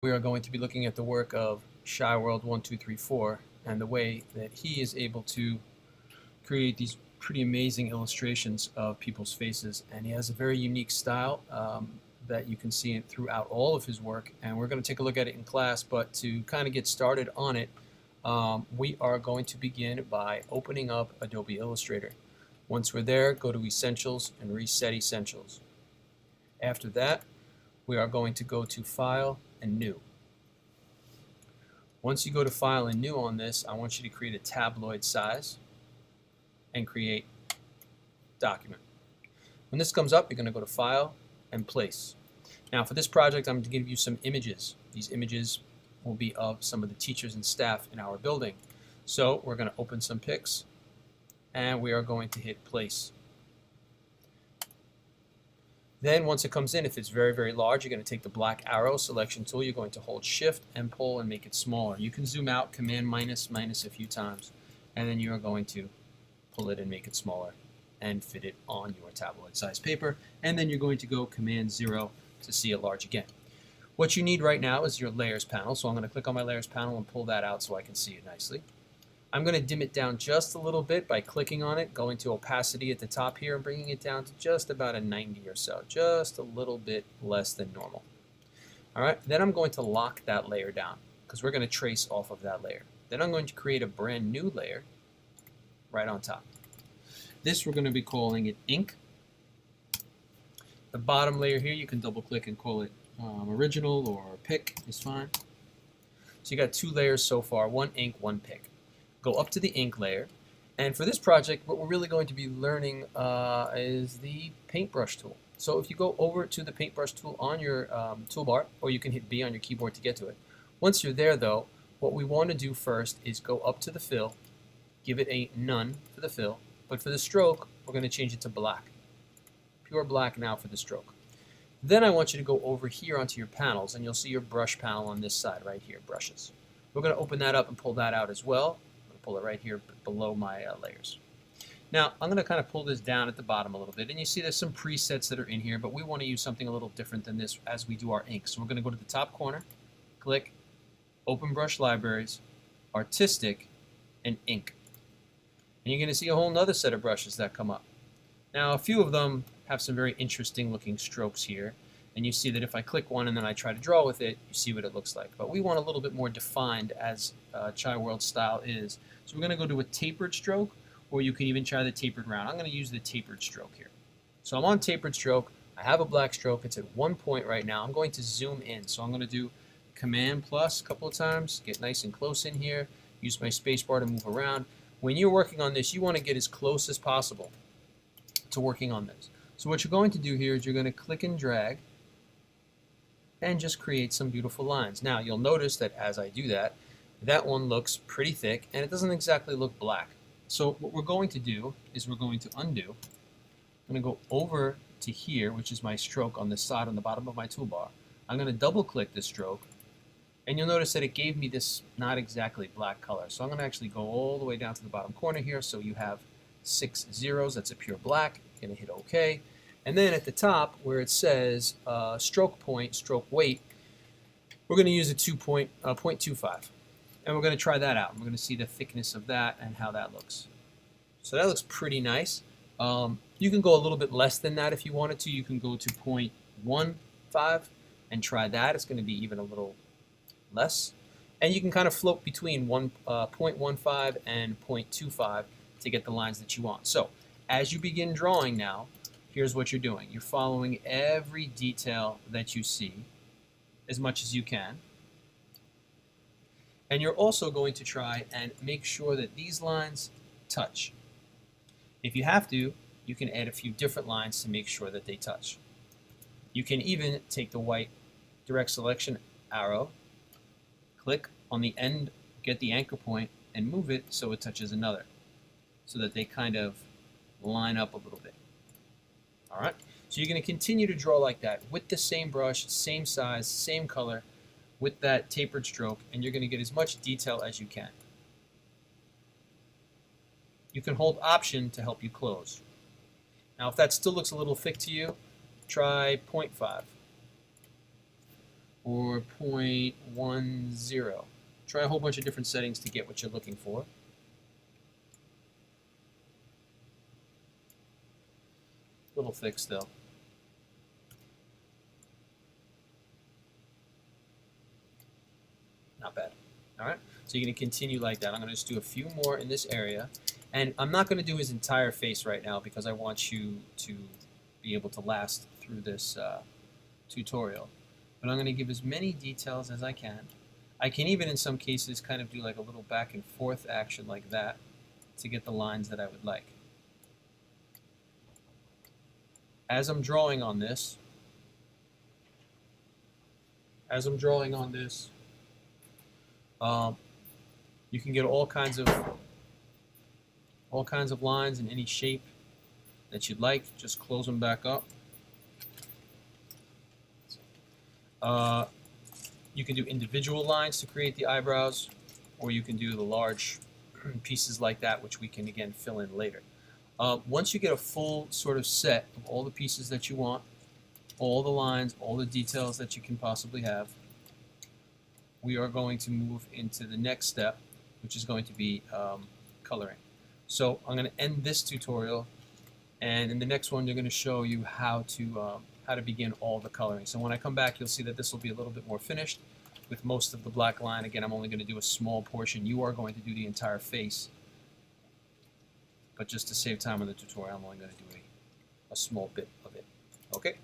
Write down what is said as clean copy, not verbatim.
We are going to be looking at the work of chiworld 1234 and the way that he is able to create these pretty amazing illustrations of people's faces. And he has a very unique style that you can see throughout all of his work. And we're going to take a look at it in class, but to kind of get started on it, we are going to begin by opening up Adobe Illustrator. Once we're there, go to Essentials and Reset Essentials. After that, we are going to go to File and New. Once you go to File and New on this, I want you to create a tabloid size and create Document. When this comes up, you're going to go to File and Place. Now for this project, I'm going to give you some images. These images will be of some of the teachers and staff in our building. So we're going to open some pics and we are going to hit Place. Then once it comes in, if it's very, very large, you're going to take the black arrow selection tool. You're going to hold Shift and pull and make it smaller. You can zoom out, Command minus a few times, and then you are going to pull it and make it smaller and fit it on your tabloid size paper. And then you're going to go Command 0 to see it large again. What you need right now is your Layers panel. So I'm going to click on my Layers panel and pull that out so I can see it nicely. I'm going to dim it down just a little bit by clicking on it, going to opacity at the top here and bringing it down to just about a 90 or so, just a little bit less than normal. All right, then I'm going to lock that layer down because we're going to trace off of that layer. Then I'm going to create a brand new layer right on top. This we're going to be calling it Ink. The bottom layer here, you can double click and call it Original or Pick is fine. So you got two layers so far, one Ink, one Pick. Go up to the ink layer, and for this project what we're really going to be learning is the paintbrush tool. So if you go over to the paintbrush tool on your toolbar, or you can hit B on your keyboard to get to it. Once you're there though, what we want to do first is go up to the fill, give it a none for the fill, but for the stroke we're going to change it to black. Pure black now for the stroke. Then I want you to go over here onto your panels, and you'll see your brush panel on this side right here, brushes. We're going to open that up and pull that out as well. Pull it right here below my layers. Now I'm going to kind of pull this down at the bottom a little bit, and you see there's some presets that are in here, but we want to use something a little different than this as we do our ink. So we're going to go to the top corner, click Open Brush Libraries, Artistic, and Ink. And you're going to see a whole nother set of brushes that come up. Now a few of them have some very interesting looking strokes here, and you see that if I click one and then I try to draw with it, you see what it looks like. But we want a little bit more defined as chiworld style is. So we're going to go to a tapered stroke, or you can even try the tapered round. I'm going to use the tapered stroke here. So I'm on tapered stroke. I have a black stroke. It's at 1 point right now. I'm going to zoom in. So I'm going to do Command plus a couple of times, get nice and close in here, use my space bar to move around. When you're working on this, you want to get as close as possible to working on this. So what you're going to do here is you're going to click and drag and just create some beautiful lines. Now you'll notice that as I do that, that one looks pretty thick and it doesn't exactly look black. So what we're going to do is we're going to undo. I'm going to go over to here, which is my stroke on the side on the bottom of my toolbar. I'm going to double click this stroke, and you'll notice that it gave me this not exactly black color. So I'm going to actually go all the way down to the bottom corner here, so you have 6 zeros. That's a pure black. You're going to hit OK. And then at the top where it says stroke point, stroke weight, we're going to use a 0.25. And we're going to try that out. We're going to see the thickness of that and how that looks. So that looks pretty nice. You can go a little bit less than that if you wanted to. You can go to 0.15 and try that. It's going to be even a little less. And you can kind of float between 0.15 and 0.25 to get the lines that you want. So as you begin drawing now, here's what you're doing. You're following every detail that you see as much as you can. And you're also going to try and make sure that these lines touch. If you have to, you can add a few different lines to make sure that they touch. You can even take the white direct selection arrow, click on the end, get the anchor point, and move it so it touches another, so that they kind of line up a little bit. All right, so you're going to continue to draw like that with the same brush, same size, same color, with that tapered stroke, and you're going to get as much detail as you can. You can hold Option to help you close. Now if that still looks a little thick to you, try 0.5. or 0.10. Try a whole bunch of different settings to get what you're looking for. A little thick still. Not bad. All right, so you're going to continue like that. I'm going to just do a few more in this area. And I'm not going to do his entire face right now because I want you to be able to last through this tutorial. But I'm going to give as many details as I can. I can even in some cases kind of do like a little back and forth action like that to get the lines that I would like. As I'm drawing on this, you can get all kinds of lines in any shape that you'd like. Just close them back up. You can do individual lines to create the eyebrows, or you can do the large pieces like that, which we can again fill in later. Once you get a full sort of set of all the pieces that you want, all the lines, all the details that you can possibly have, we are going to move into the next step, which is going to be coloring. So I'm going to end this tutorial, and in the next one they're going to show you how to begin all the coloring. So when I come back, you'll see that this will be a little bit more finished with most of the black line. Again, I'm only going to do a small portion. You are going to do the entire face, but just to save time on the tutorial, I'm only going to do a small bit of it. Okay?